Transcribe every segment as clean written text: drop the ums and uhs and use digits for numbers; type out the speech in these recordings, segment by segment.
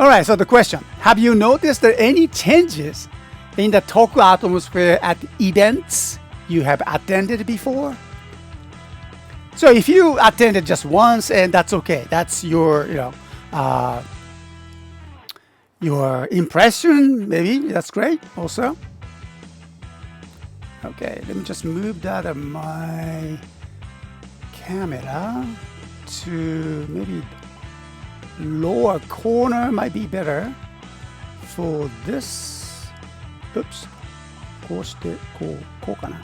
All right, so the question, have you noticed that any changes in the Toku atmosphere at events you have attended before? So if you attended just once, and that's okay, that's your, your impression, maybe, that's great also. Okay, let me just move that of my camera to maybe lower corner might be better for this. Oops. こうして、こうかな.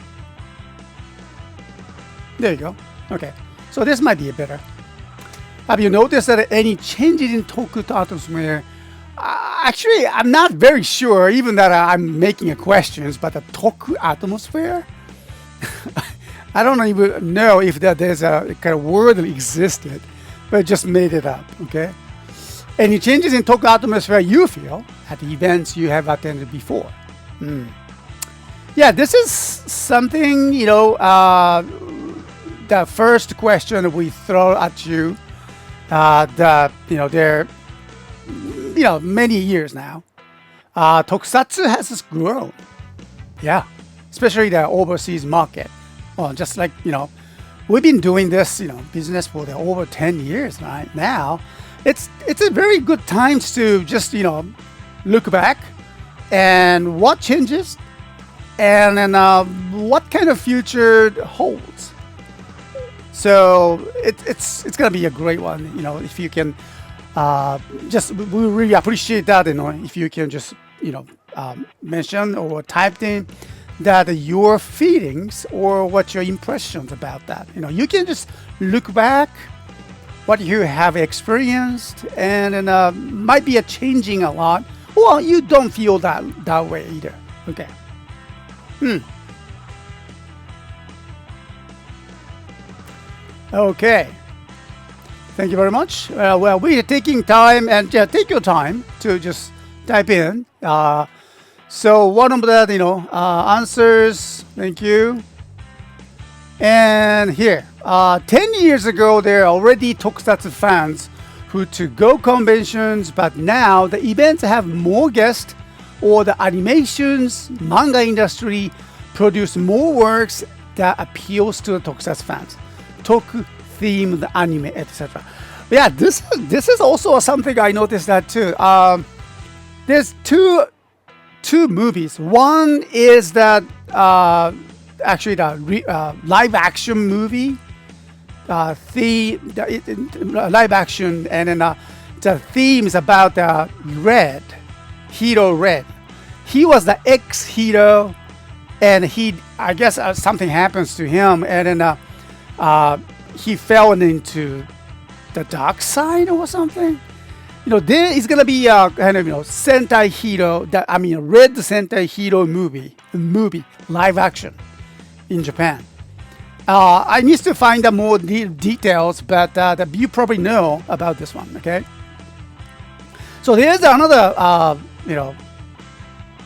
There you go. Okay. So this might be better. Have you noticed that any changes in Toku atmosphere? Actually, I'm not very sure, even that I'm making a questions, but the Toku atmosphere? I don't even know if there's a kind of word that existed, but just made it up, okay? Any changes in Toku atmosphere you feel at the events you have attended before? Yeah, this is something, the first question we throw at you, they're, many years now. Tokusatsu has grown. Yeah, especially the overseas market. Well, just like, we've been doing this, business for over 10 years right now. It's a very good time to just, look back and what changes and then what kind of future holds. So it's going to be a great one, if you can we really appreciate that, if you can just, mention or type in that your feelings or what your impressions about that. You can just look back what you have experienced and might be changing a lot. Well, you don't feel that way either. Okay. Okay. Thank you very much. Well, we are taking time, and take your time to just type in. So one of the answers. Thank you. And here, 10 years ago, there are already Tokusatsu fans who to go conventions, but now the events have more guests, or the animations, manga industry produce more works that appeals to the Tokusatsu fans. Toku themed anime, etc. Yeah, this is also something I noticed that too. There's two movies. One is that actually the live action movie, live action, and then the theme is about Hero Red. He was the ex-hero, and I guess something happens to him, and then he fell into the dark side or something. There is gonna be a kind of Sentai hero Red Sentai hero movie live action in Japan. I need to find out more details, but you probably know about this one. Okay. So there's another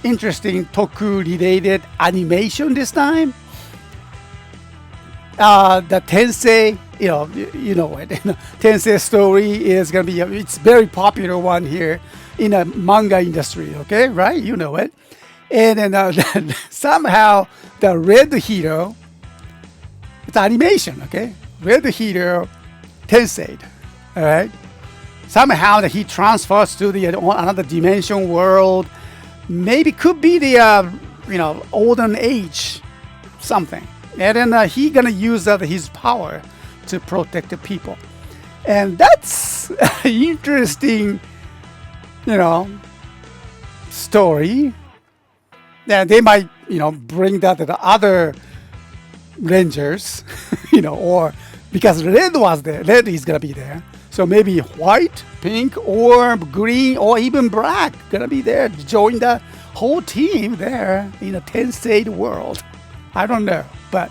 interesting Toku-related animation this time. The Tensei, Tensei story is gonna be it's very popular one here in the manga industry. Okay, right? You know it. And then somehow the red hero, it's animation. Okay, red hero, Tensei. All right. Somehow that he transfers to the another dimension world. Maybe could be the olden age something. And then he gonna use his power to protect the people, and that's interesting, story. That they might, bring that to the other Rangers, or because Red was there, Red is gonna be there. So maybe white, pink, or green, or even black gonna be there, join the whole team there in a Tensei world. I don't know, but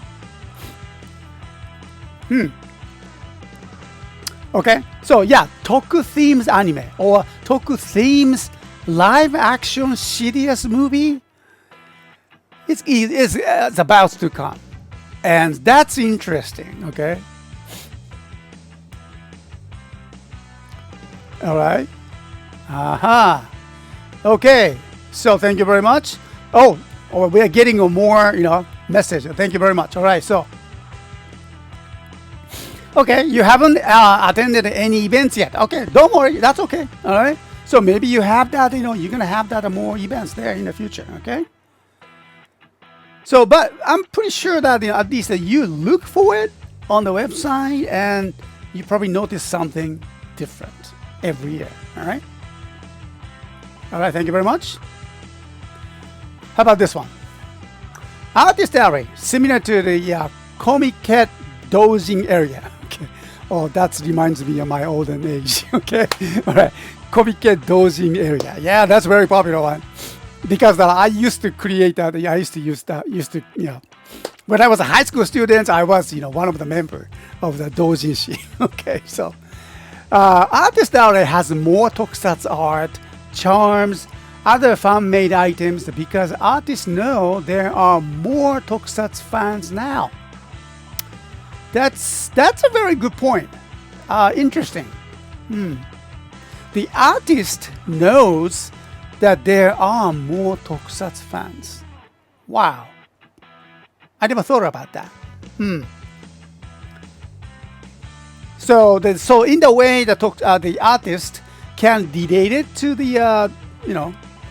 okay. So yeah, Toku themes anime or Toku themes live action serious movie. It's about to come, and that's interesting. Okay. All right. Aha. Okay. So thank you very much. Oh, we are getting more, message. Thank you very much. All right. So, okay, you haven't attended any events yet. Okay, don't worry. That's okay. All right. So maybe you have that, you're going to have that more events there in the future. Okay. So, but I'm pretty sure that at least that you look for it on the website and you probably notice something different every year. All right. All right. Thank you very much. How about this one? Artist alley, similar to the comic cat dozing area. Okay. Oh, that reminds me of my olden age. Okay. All right. Comic cat dozing area. Yeah, that's a very popular one. Because I used to create that. I used to use that. When I was a high school student, I was, one of the members of the doujinshi. Okay, so Artist Alley has more tokusatsu art, charms, other fan-made items because artists know there are more tokusatsu fans now. That's a very good point. Interesting. The artist knows that there are more tokusatsu fans. Wow. I never thought about that. So in the way the artist can relate it to the,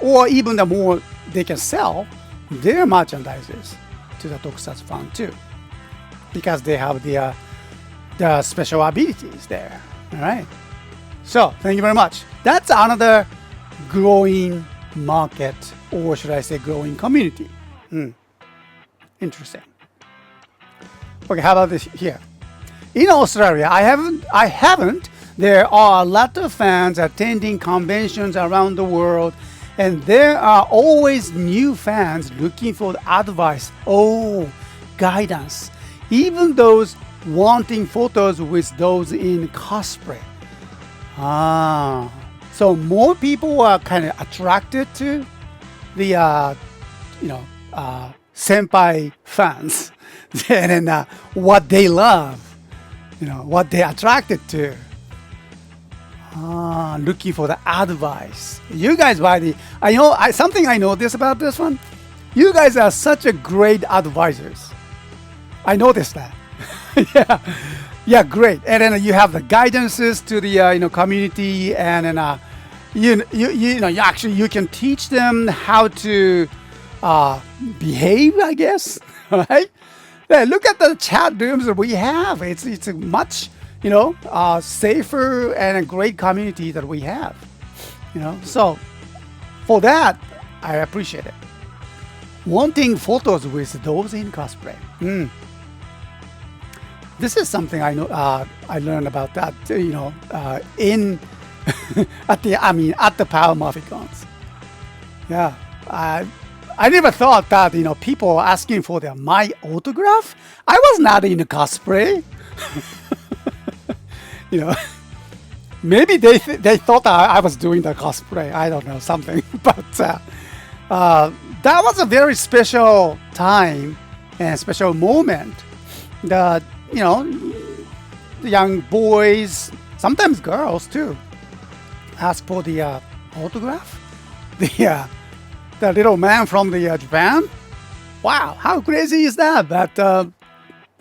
or even the more they can sell their merchandises to the tokusatsu fan too. Because they have the special abilities there. All right. So thank you very much. That's another growing market, or should I say growing community. Interesting. Okay, how about this here? In Australia, I haven't. There are a lot of fans attending conventions around the world, and there are always new fans looking for advice, guidance, even those wanting photos with those in cosplay. So more people are kind of attracted to the, senpai fans than what they love, what they're attracted to. Looking for the advice. You guys, something I noticed about this one. You guys are such a great advisors. I noticed that. Yeah, great. And then you have the guidances to the community, and then you can teach them how to behave, I guess. Right? Yeah, look at the chat rooms that we have. It's a much safer and a great community that we have. So for that, I appreciate it. Wanting photos with those in cosplay. This is something I know. I learned about that. In at the Power Morphicons. Yeah, I never thought that people asking for my autograph. I was not in a cosplay. Maybe they thought I was doing the cosplay. I don't know, something. But that was a very special time and special moment that the young boys, sometimes girls too, ask for the autograph. The little man from the Japan. Wow, how crazy is that? But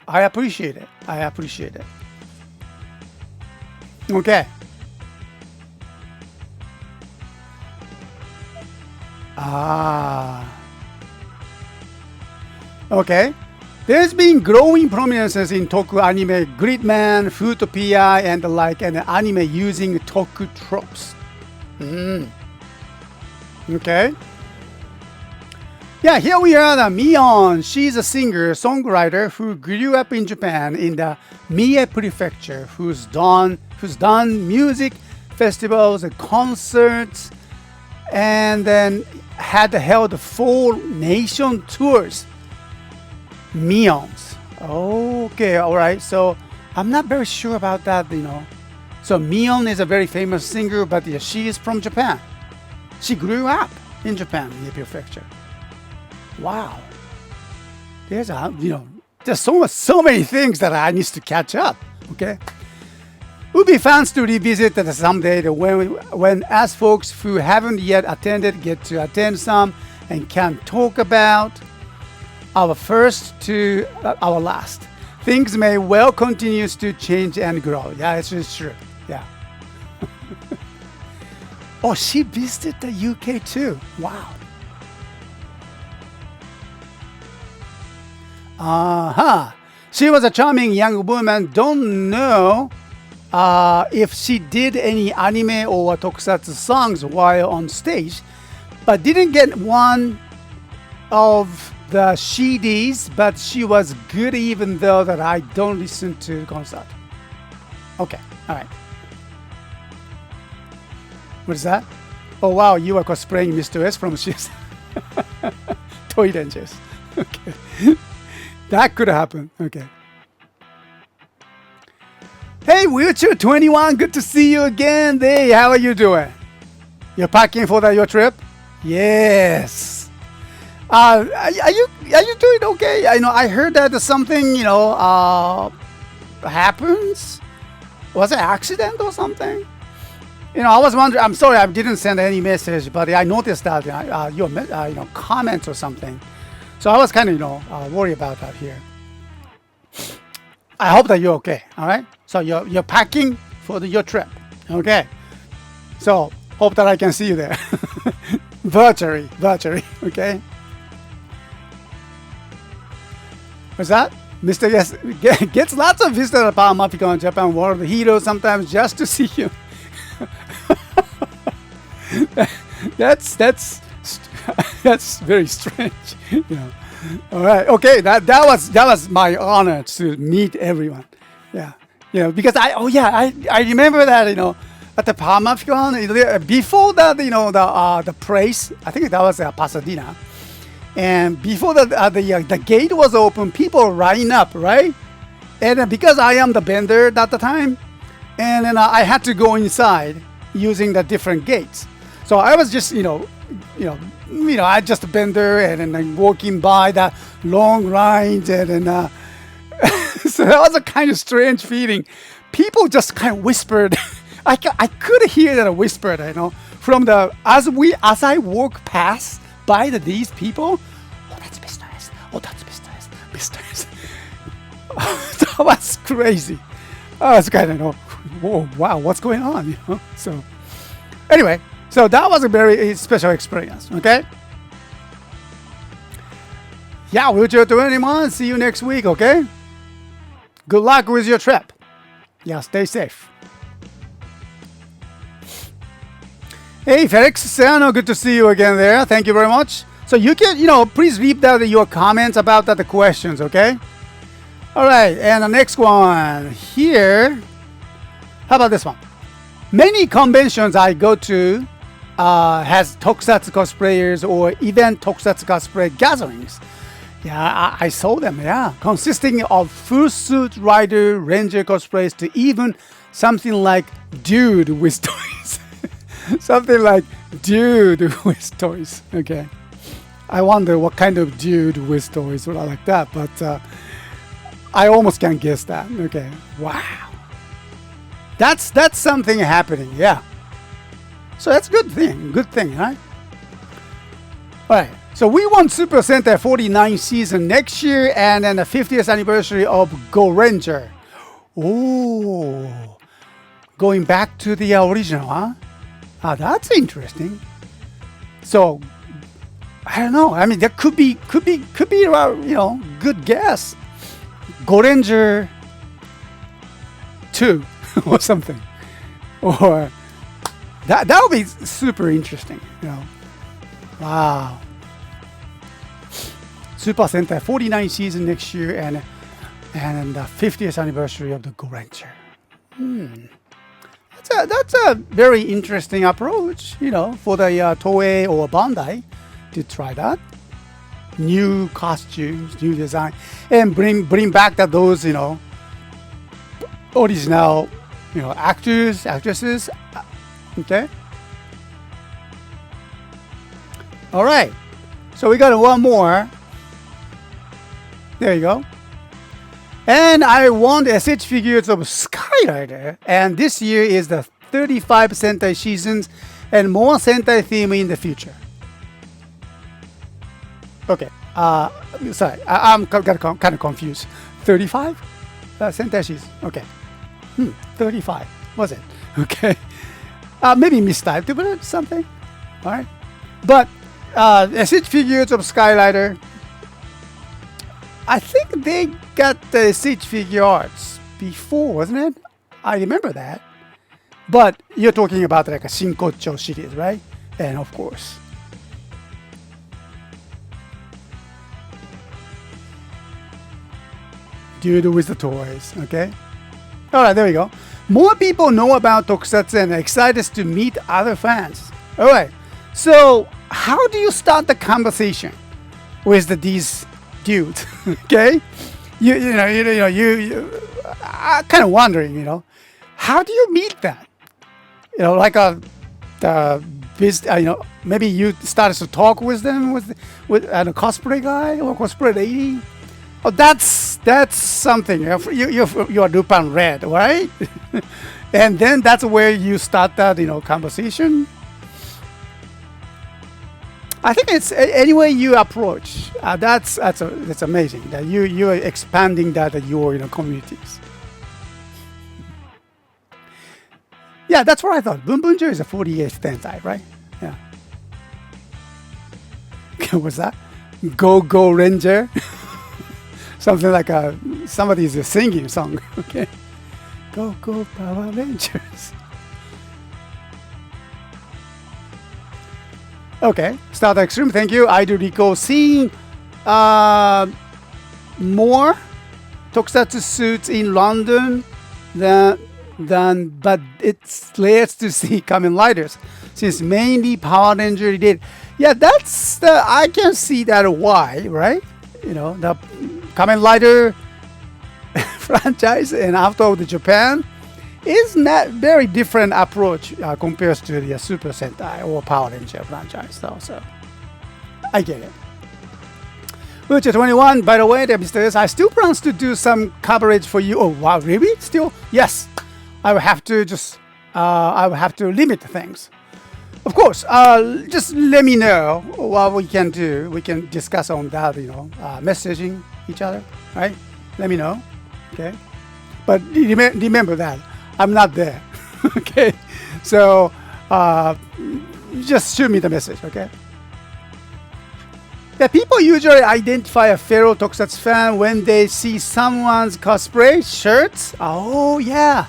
I appreciate it. Okay. Okay. There's been growing prominences in Toku anime, Gridman, Fruitopia, and the like, and anime using Toku tropes. Okay. Yeah, here we are, the Mion. She's a singer-songwriter who grew up in Japan in the Mie Prefecture, who's done music festivals and concerts, and then had held 4 nation tours. Mions. Okay, all right. So I'm not very sure about that, So Mion is a very famous singer, but she is from Japan. She grew up in Japan, Mie Prefecture. Wow. There's there's so many things that I need to catch up. Okay. movie fans to revisit that someday when us folks who haven't yet attended get to attend some and can talk about our first to our last. Things may well continue to change and grow. Yeah, it's just true. Yeah. Oh, she visited the UK too. Wow. She was a charming young woman. Don't know if she did any anime or tokusatsu songs while on stage, but didn't get one of the CDs, but she was good even though that I don't listen to the concert. Okay, all right. What is that? Oh wow, you are cosplaying Mr.S from CS Toy Rangers. Okay. That could happen. Okay. Hey, Wheelchair21, good to see you again. Hey, how are you doing? You're packing for your trip? Yes. Are you doing okay? I know I heard that something happens. Was it an accident or something? I was wondering. I'm sorry, I didn't send any message, but I noticed that your comments or something. So I was kind of worried about that here. I hope that you're okay. All right. So you're packing for your trip. Okay. So hope that I can see you there, virtually. Okay. What's that? Mr.S gets lots of visitors to Paqueen, Japan World Hero sometimes just to see you. That's very strange. All right. Okay. That was my honor to meet everyone. Yeah. Because I remember that at the Paqueen before that the place, I think that was Pasadena, and before the gate was open, people line up, right? And because I am the vendor at the time, and then I had to go inside using the different gates. So I was just I just a vendor and then walking by the long lines and then so that was a kind of strange feeling. People just kind of whispered. I could hear that whispered, from the as I walk past by these people. Oh, that's Mr.S. Oh, that's Mr.S. Mr.S. That was crazy. I was kind of whoa, wow, what's going on? So anyway, so that was a very special experience. Okay. Yeah, Wheelchair 21. See you next week. Okay. Good luck with your trip. Yeah, stay safe. Hey, Felix Serrano, good to see you again there. Thank you very much. So you can, please leave down your comments about the questions, okay? All right, and the next one here. How about this one? Many conventions I go to has tokusatsu cosplayers or event tokusatsu cosplay gatherings. Yeah, I saw them, yeah. Consisting of full suit rider, ranger cosplays to even something like dude with toys. Something like dude with toys. Okay. I wonder what kind of dude with toys or like that, but I almost can't guess that. Okay. Wow. That's something happening, yeah. So that's good thing, right? All right. So we want Super Sentai 49 season next year, and then the 50th anniversary of Go Ranger. Oh, going back to the original, huh? That's interesting. So I don't know. I mean, that could be good guess. Go Ranger 2 or something, or that would be super interesting. Wow. Super Sentai 49 season next year, and the 50th anniversary of the Go Ranger. That's a very interesting approach, for the Toei or Bandai to try that. New costumes, new design, and bring back those original actors, actresses. Okay. All right. So we got one more. There you go. And I want SH figures of Skyrider. And this year is the 35 Sentai seasons and more Sentai theme in the future. Okay. Sorry. I'm kind of confused. 35? Sentai season. Okay. 35. Was it? Okay. Maybe mistyped or something. All right. But SH figures of Skyrider. I think they got the SH figure arts before, wasn't it? I remember that. But you're talking about like a Shinkocho series, right? And of course. Dude with the toys, okay? Alright, there we go. More people know about Tokusatsu and are excited to meet other fans. Alright, so how do you start the conversation with these dudes? Okay? You I'm kind of wondering, how do you meet that? Like maybe you started to talk with them with a cosplay guy or cosplay lady. Oh, that's something. You're Lupin Red, right? And then that's where you start that conversation. I think it's any way you approach. That's amazing that you are expanding that your communities. Yeah, that's what I thought. Bunbunjo is a 48th Sentai, right? Yeah. What's that? Go Go Ranger. Something like somebody's singing song. Okay. Go Go Power Rangers. Okay. Start Extreme, thank you. I do recall seeing more Tokusatsu suits in London than but it's rare to see Kamen Riders since mainly Power Ranger related. Yeah, that's I can see that why, right? The Kamen Rider franchise and after the Japan is not very different approach compared to the Super Sentai or Power Ranger franchise though, so I get it. Which 21, by the way, Mr.S, I still plans to do some coverage for you. Oh wow, really? Still? Yes. I will have to limit things. Of course, just let me know what we can do. We can discuss on that, messaging each other, right? Let me know, okay? But remember that I'm not there, okay? So just shoot me the message, okay? Yeah, people usually identify a fellow Tokusatsu fan when they see someone's cosplay shirts. Oh yeah.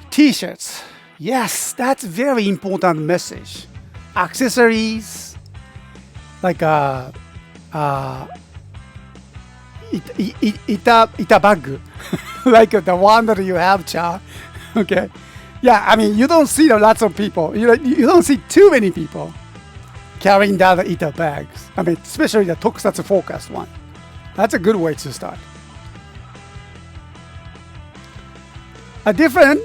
T-shirts. Yes, that's very important message. Accessories, like ita bag, like the one that you have, Cha. Okay. Yeah, I mean you don't see lots of people. You don't see too many people carrying down the ita bags. I mean, especially the Tokusatsu focused one. That's a good way to start. A different.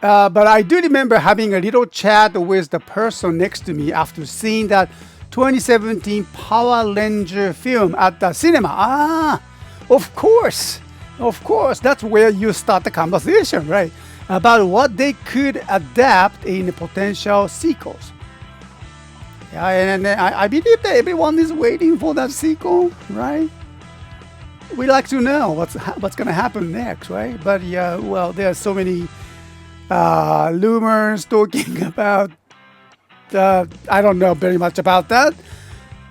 But I do remember having a little chat with the person next to me after seeing that 2017 Power Ranger film at the cinema. Ah, of course. That's where you start the conversation, right? About what they could adapt in potential sequels. Yeah, and I believe that everyone is waiting for that sequel, right? We like to know what's going to happen next, right? But yeah, well, there are so many rumors talking about I don't know very much about that,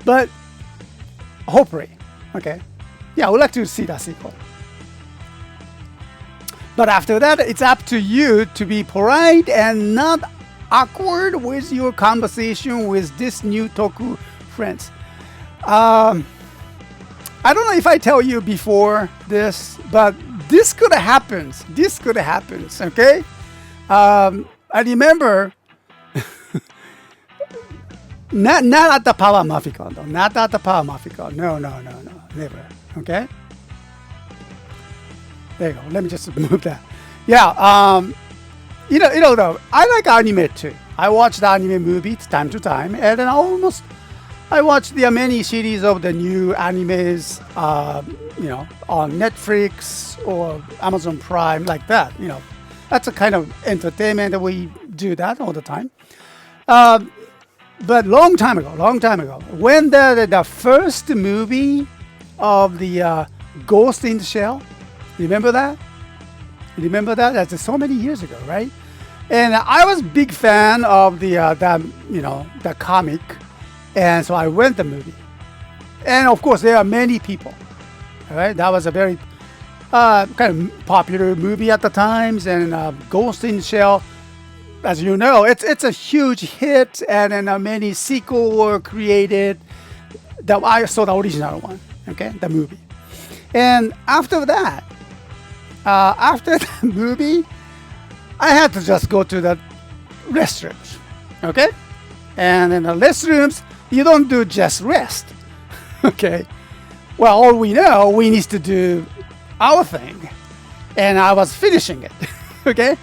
but hopefully, okay, yeah, I would like to see that sequel. But after that, it's up to you to be polite and not awkward with your conversation with this new Toku friends. I don't know if I tell you before this, but this could happen. Okay. I remember not at the Power Maficon though. Not at the Power Maficon. No, never. Okay. There you go. Let me just move that. Yeah. Though I like anime too. I watch the anime movies time to time, and then I I watched the many series of the new animes, on Netflix or Amazon Prime, like that. That's a kind of entertainment that we do that all the time. But long time ago, when the first movie of the Ghost in the Shell, remember that? That's so many years ago, right? And I was a big fan of the comic, and so I went the movie. And of course, there are many people. All right, that was a very kind of popular movie at the times, and Ghost in the Shell, as you know, it's a huge hit, and then many sequels were created. I saw the original one, okay, the movie. And after that, after the movie, I had to just go to the restrooms, okay? And in the restrooms, you don't do just rest, okay? Well, all we know, we need to do our thing. And I was finishing it, okay?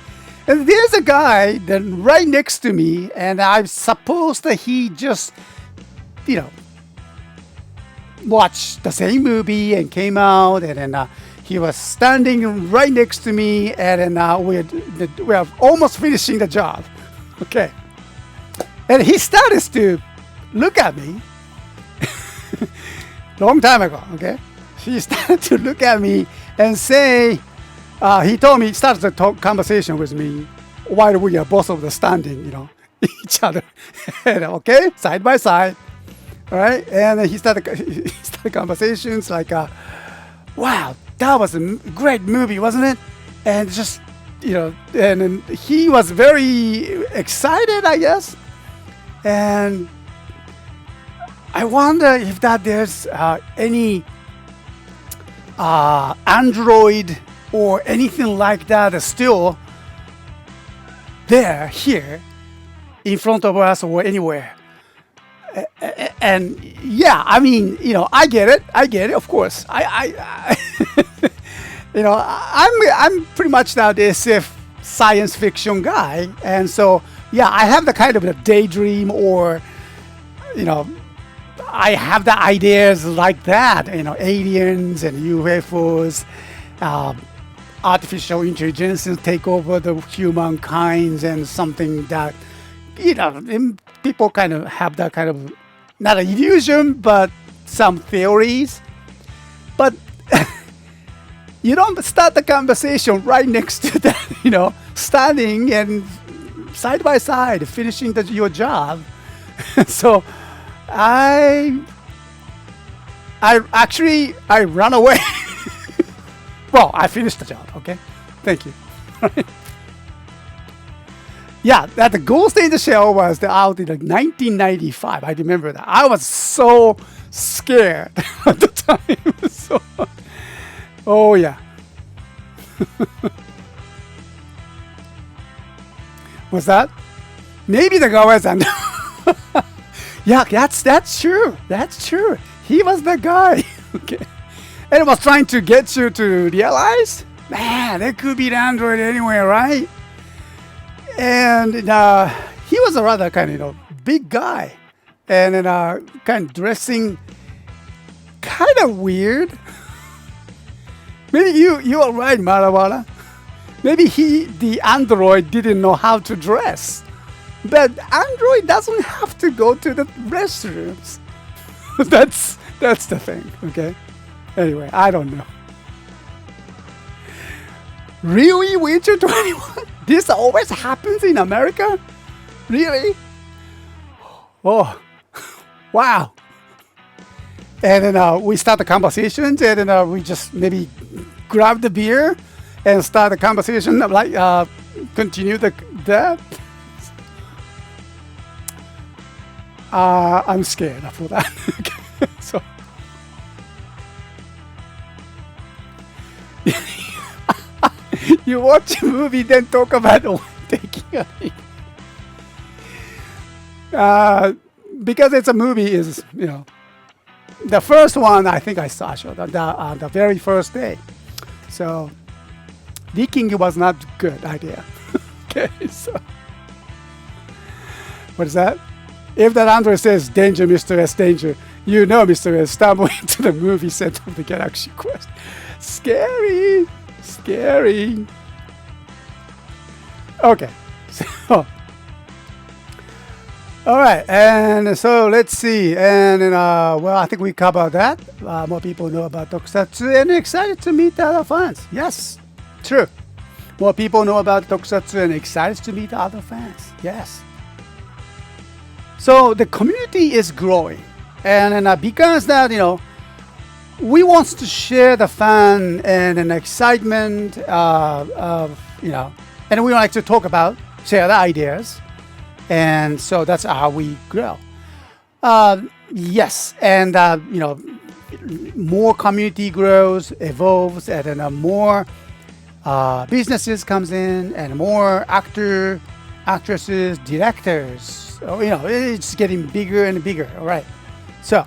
And there's a guy then right next to me, and I suppose that he just, watched the same movie and came out, and then he was standing right next to me, and then we're almost finishing the job, okay? And he started to look at me, long time ago, okay? He started to look at me and say, he told me, started to talk conversation with me while we are both of the standing, each other, and, okay, side by side, all right? And then he started conversations like, wow, that was a great movie, wasn't it? And just, and then he was very excited, I guess. And I wonder if there's any Android or anything like that is still here in front of us or anywhere. And yeah, I mean, I get it, of course. I I'm pretty much now the SF science fiction guy, and so yeah, I have the kind of a daydream, or I have the ideas like that, aliens and UFOs, artificial intelligence take over the humankind, and something that, people kind of have that kind of, not an illusion, but some theories. But you don't start the conversation right next to that, standing and side by side, finishing your job. So I ran away. Well, I finished the job, okay? Thank you. Yeah, that the Ghost in the Shell was out in 1995. I remember that. I was so scared at the time. So, oh yeah. What's that? Maybe the guy was under. Yeah, that's true. That's true. He was the guy. Okay. And was trying to get you to realize, man, there could be an android anywhere, right? And he was a rather kind of big guy, and then kind of dressing kind of weird. Maybe you are right, Marawara. Maybe the android didn't know how to dress, but android doesn't have to go to the restrooms. That's the thing, okay? Anyway, I don't know. Really, Winter 21? This always happens in America? Really? Oh, wow. And then we start the conversations, and then we just maybe grab the beer and start the conversation, like continue that. I'm scared for that. So. You watch a movie, then talk about taking a leak. Because it's a movie, is the first one I think I saw the very first day. So leaking was not a good idea. Okay, so what is that? If that Android says danger, Mr. S, danger, you know Mr. S stumbled into the movie set of the Galaxy Quest. Scary. Scary. Okay. So. All right, and so let's see, and well, I think we covered that. More people know about Tokusatsu and excited to meet other fans. Yes, true. More people know about Tokusatsu and excited to meet other fans. Yes. So the community is growing, and because that we want to share the fun and an excitement of and we like to talk about share the ideas. And so that's how we grow. Yes, and more community grows, evolves, and then more businesses comes in, and more actresses, directors. It's getting bigger and bigger. All right. So